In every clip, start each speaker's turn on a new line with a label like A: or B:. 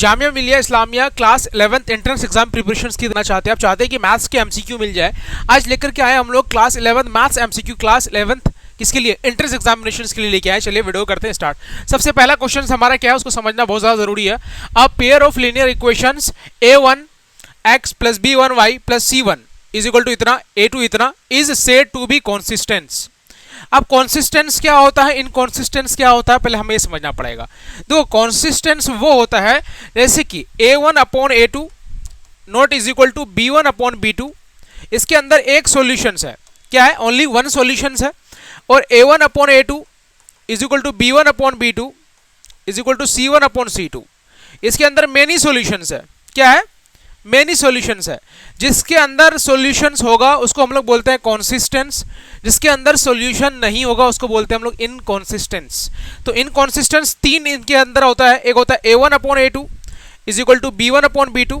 A: Jamia Millia Islamia class 11th entrance exam preparations की देना चाहते हैं। आप चाहते हैं कि मैथ्स के एमसीक्यू मिल जाए। आज लेकर के आए हम लोग class 11 maths MCQ class 11th किसके लिए, एंट्रेंस एग्जामिनेशंस के लिए लेके आए। चलिए वीडियो करते हैं स्टार्ट। सबसे पहला क्वेश्चन हमारा क्या है उसको समझना बहुत ज़्यादा जरूरी है। A pair of linear equations a1x + b1y + c1 is equal to इतना, a2 इतना, is said to be consistence. अब कॉन्सिस्टेंस क्या होता है, इनकॉन्सिस्टेंस क्या होता है, पहले हमें ये समझना पड़ेगा। देखो कॉन्सिस्टेंस वो होता है जैसे कि a1/a2 not is equal to b1/b2। इसके अंदर एक सॉल्यूशंस है, क्या है, ओनली वन सॉल्यूशंस है। और a1/a2 is equal to b1/b2 is equal to c1/c2। इसके अंदर मेनी सॉल्यूशंस है, क्या है, मेनी सॉल्यूशंस है। जिसके अंदर सॉल्यूशंस होगा उसको हम लोग बोलते हैं कॉन्सिस्टेंस, जिसके अंदर सॉल्यूशन नहीं होगा उसको बोलते हैं हम लोग इनकॉन्सिस्टेंस। तो इनकॉन्सिस्टेंस तीन इनके अंदर होता है। एक होता है a1/a2 is equal to b1/b2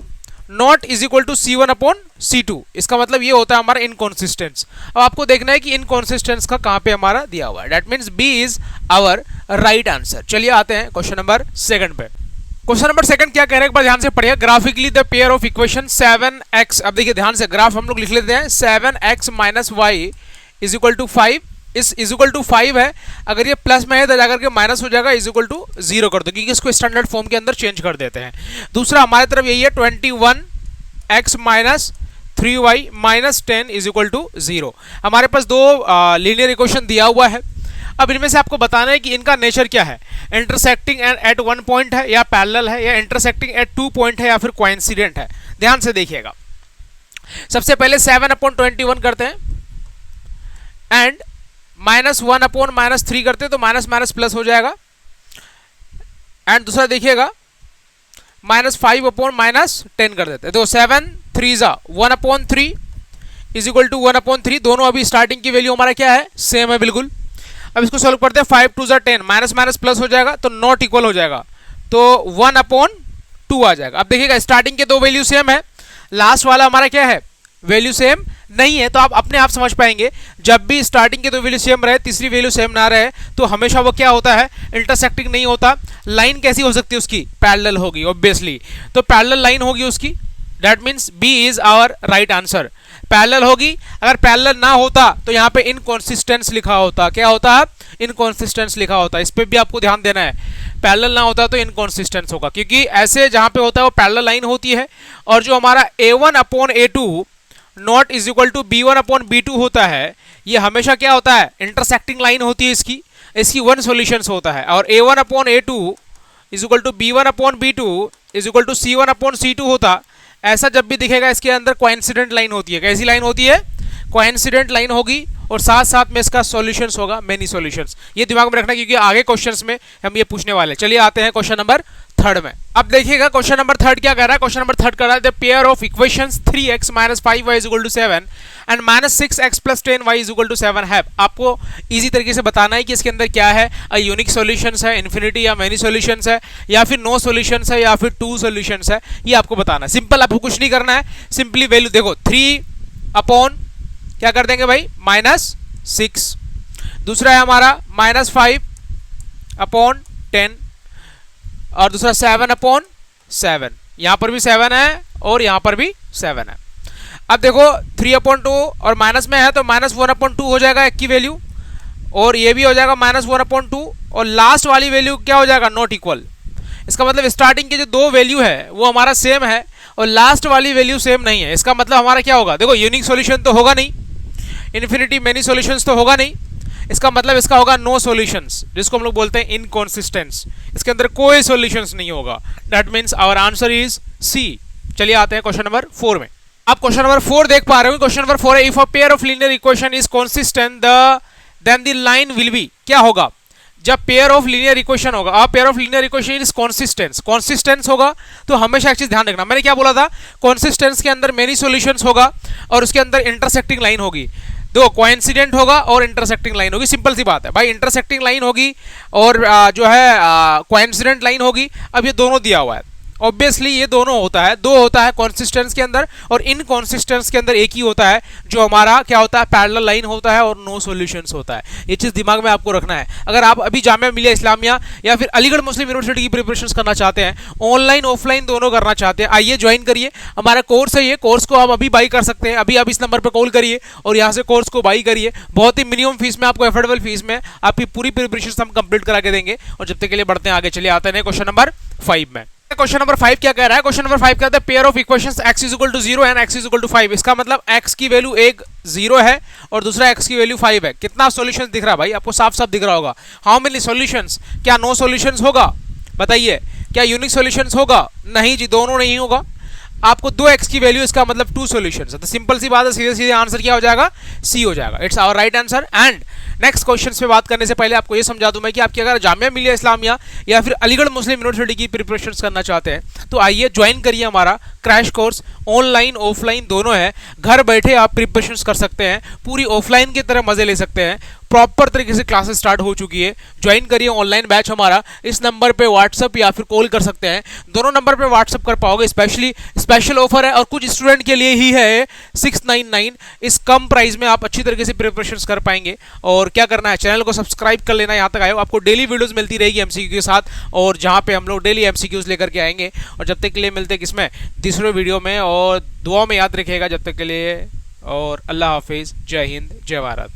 A: not is equal to c1/c2। इसका मतलब ये होता है हमारा इनकॉन्सिस्टेंस। अब आपको देखना है कि इनकॉन्सिस्टेंस का कहां पे हमारा दिया हुआ है। That means B is our right answer. चलिए आते हैं क्वेश्चन नंबर सेकंड पे। क्वेश्चन नंबर सेकंड क्या कह रहे हैं, एक बार ध्यान से पढ़िए। Graphically the pair of equation 7x, अब देखिए ध्यान से, ग्राफ हम लोग लिख लेते हैं। 7x - y is equal to 5, इस इज इक्वल टू 5 है। अगर ये प्लस में है तो जाकर के माइनस हो जाएगा, इज इक्वल टू 0 कर दो, क्योंकि इसको स्टैंडर्ड फॉर्म के अंदर चेंज कर देते हैं। दूसरा हमारे तरफ यही है 21x - 3y - 10 is equal to 0। हमारे पास दो लीनियर इक्वेशन दिया हुआ है। अब इनमें से आपको बताना है कि इनका नेचर क्या है, इंटरसेक्टिंग एट वन पॉइंट है या पैरेलल है, या इंटरसेक्टिंग एट 2 पॉइंट है, या फिर कोइंसिडेंट है। ध्यान से देखिएगा। सबसे पहले 7/21 करते हैं एंड -1/-3 करते हैं तो माइनस माइनस प्लस हो जाएगा। एंड दूसरा देखिएगा -5/-10 कर देते हैं तो 7 3 1/3 इज इक्वल टू 1/3। दोनों अभी स्टार्टिंग की वैल्यू हमारा क्या है, सेम है बिल्कुल। अब इसको सॉल्व करते हैं, 5 2 10, माइनस माइनस प्लस हो जाएगा तो नॉट इक्वल हो जाएगा, तो 1/2 आ जाएगा। अब देखिएगा स्टार्टिंग के दो वैल्यू सेम है, लास्ट वाला हमारा क्या है, वैल्यू सेम नहीं है। तो आप अपने आप समझ पाएंगे जब भी स्टार्टिंग के दो वैल्यू सेम रहे, तीसरी वैल्यू सेम ना रहे, तो हमेशा वो क्या होता है, इंटरसेक्टिंग नहीं होता। लाइन कैसी हो सकती है उसकी, पैरेलल होगी ऑब्वियसली, तो पैरेलल लाइन होगी उसकी। That means B is our right answer. Parallel होगी, अगर पैरेलल ना होता तो यहाँ पे इनकॉन्सिस्टेंस लिखा होता। क्या होता है, इनकॉन्सिस्टेंस लिखा होता। इस पे भी आपको ध्यान देना है। पैरेलल ना होता तो इनकॉन्सिस्टेंस होगा, क्योंकि ऐसे जहाँ पे होता है वो पैरेलल लाइन होती है। और जो हमारा a1/a2 not is equal to b1/b2 होता है, ये हमेशा क्या होता है, इंटरसेक्टिंग लाइन होती है इसकी वन सॉल्यूशंस होता है। और a1/a2 is equal to b1/b2 is equal to c1/c2 होता। ऐसा जब भी दिखेगा इसके अंदर कोइंसिडेंट लाइन होती है। कैसी लाइन होती है, कोइंसिडेंट लाइन होगी, और साथ साथ में इसका सॉल्यूशंस होगा, मेनी सॉल्यूशंस। ये दिमाग में रखना, क्योंकि आगे क्वेश्चंस में हम ये पूछने वाले हैं। चलिए आते हैं क्वेश्चन नंबर थर्ड में। अब देखिएगा क्वेश्चन नंबर थर्ड क्या कह रहा है। क्वेश्चन नंबर थर्ड कह रहा है the pair of equations 3x - 5y is equal to 7 and -6x + 10y is equal to 7 है। आपको इजी तरीके से बताना है कि इसके अंदर क्या है, यूनिक सॉल्यूशंस है, इन्फिनिटी या मेनी सॉल्यूशंस है, या फिर नो सॉल्यूशंस है, या फिर 2 सॉल्यूशंस है। ये आपको बताना है। सिंपल, आपको कुछ नहीं करना है, सिंपली वैल्यू देखो 3 अपॉन क्या कर देंगे भाई, -6। दूसरा है हमारा -5/10 और दूसरा 7/7। यहां पर भी 7 है और यहां पर भी 7 है। अब देखो 3/2 और माइनस में है तो -1/2 हो जाएगा एक की वैल्यू, और ये भी हो जाएगा -1/2, और लास्ट वाली वैल्यू क्या हो जाएगा, नॉट इक्वल। इसका मतलब स्टार्टिंग के जो दो वैल्यू है वो हमारा सेम है और लास्ट वाली वैल्यू सेम नहीं है। इसका मतलब हमारा क्या होगा, देखो यूनिक सॉल्यूशन तो होगा नहीं, इन्फिनिटी मेनी सॉल्यूशंस तो होगा नहीं। इसका मतलब इसका होगा नो सॉल्यूशंस, जिसको हम लोग बोलते हैं इनकॉन्सिस्टेंस। इसके अंदर कोई सॉल्यूशंस नहीं होगा। That means our answer is C. चलिए आते हैं क्वेश्चन नंबर 4 में। आप क्वेश्चन नंबर 4 देख पा रहे हो। क्वेश्चन नंबर 4 है if a pair of linear equation is consistent then the line will be. क्या होगा, जब पेयर ऑफ लीनियर इक्वेशन होगा, a pair of linear equation is consistence होगा, तो हमेशा एक चीज ध्यान रखना, मैंने क्या बोला था, कॉन्सिस्टेंस के अंदर मेनी सॉल्यूशंस होगा और उसके अंदर इंटरसेक्टिंग लाइन होगी। दो कोइंसिडेंट होगा और इंटरसेक्टिंग लाइन होगी। सिंपल सी बात है भाई, इंटरसेक्टिंग लाइन होगी और जो है कोइंसिडेंट लाइन होगी। अब ये दोनों दिया हुआ है ऑब्वियसली ये दोनों होता है, दो होता है कॉन्सिस्टेंस के अंदर, और इन कॉन्सिस्टेंस के अंदर एक ही होता है जो हमारा क्या होता है, पैरेलल लाइन होता है और नो सॉल्यूशंस होता है। ये चीज दिमाग में आपको रखना है। अगर आप अभी जामिया मिलिया इस्लामिया या फिर अलीगढ़ मुस्लिम यूनिवर्सिटी की प्रिपरेशन करना चाहते हैं, ऑनलाइन ऑफलाइन दोनों करना चाहते हैं, आइए ज्वाइन करिए। हमारा कोर्स है, ये कोर्स को आप अभी बाई कर सकते हैं। अभी आप इस नंबर पर कॉल करिए और यहाँ से कोर्स को बाई करिए। बहुत ही मिनिमम फीस में, आपको एफोर्डेबल फीस में आपकी पूरी प्रिपरेशन हम कंप्लीट करा के देंगे। और जब तक के लिए बढ़ते हैं आगे, चलिए आते हैं क्वेश्चन नंबर 5 में। क्वेश्चन नंबर 5 क्या कह रहा है? क्वेश्चन नंबर 5 कहता है pair of equations x is equal to 0 and x is equal to 5। इसका मतलब x की वैल्यू एक 0 है और दूसरा x की वैल्यू 5 है। कितना सॉल्यूशन दिख रहा है भाई? आपको साफ साफ दिख रहा होगा। How many solutions? क्या नो सॉल्यूशंस होगा? बताइए, क्या यूनिक सॉल्यूशंस होगा? नहीं जी, दोनों नहीं होगा। आपको 2x की वैल्यू, इसका मतलब 2 सॉल्यूशंस है। तो सिंपल सी बात है, सीधे सीधे आंसर क्या हो जाएगा? सी हो जाएगा। It's our right answer. And next question पे बात करने से पहले आपको ये समझा दूं मैं कि आपकी अगर जामिया मिलिया इस्लामिया या फिर अलीगढ़ मुस्लिम यूनिवर्सिटी की प्रिपरेशन करना चाहते हैं तो आइए ज्वाइन करिए हमारा क्रैश कोर्स। ऑनलाइन ऑफलाइन दोनों है। घर बैठे आप प्रिपरेशन कर सकते हैं, पूरी ऑफलाइन की तरह मजे ले सकते हैं। प्रॉपर तरीके से क्लासेस स्टार्ट हो चुकी है। ज्वाइन करिए ऑनलाइन बैच हमारा। इस नंबर पे व्हाट्सअप या फिर कॉल कर सकते हैं। दोनों नंबर पे व्हाट्सअप कर पाओगे। स्पेशली स्पेशल ऑफर है और कुछ स्टूडेंट के लिए ही है 699। इस कम प्राइस में आप अच्छी तरीके से प्रिपरेशन कर पाएंगे। और क्या करना है, चैनल को सब्सक्राइब कर लेना। यहाँ तक आए हो, आपको डेली वीडियोस मिलती रहेगी एमसीक्यू के साथ, और जहाँ पे हम लोग डेली एमसीक्यूज लेकर के आएंगे। और जब तक के लिए मिलते हैं किसमें, दूसरे वीडियो में। और दुआ में याद रखिएगा जब तक के लिए। और अल्लाह हाफिज़, जय हिंद, जय भारत।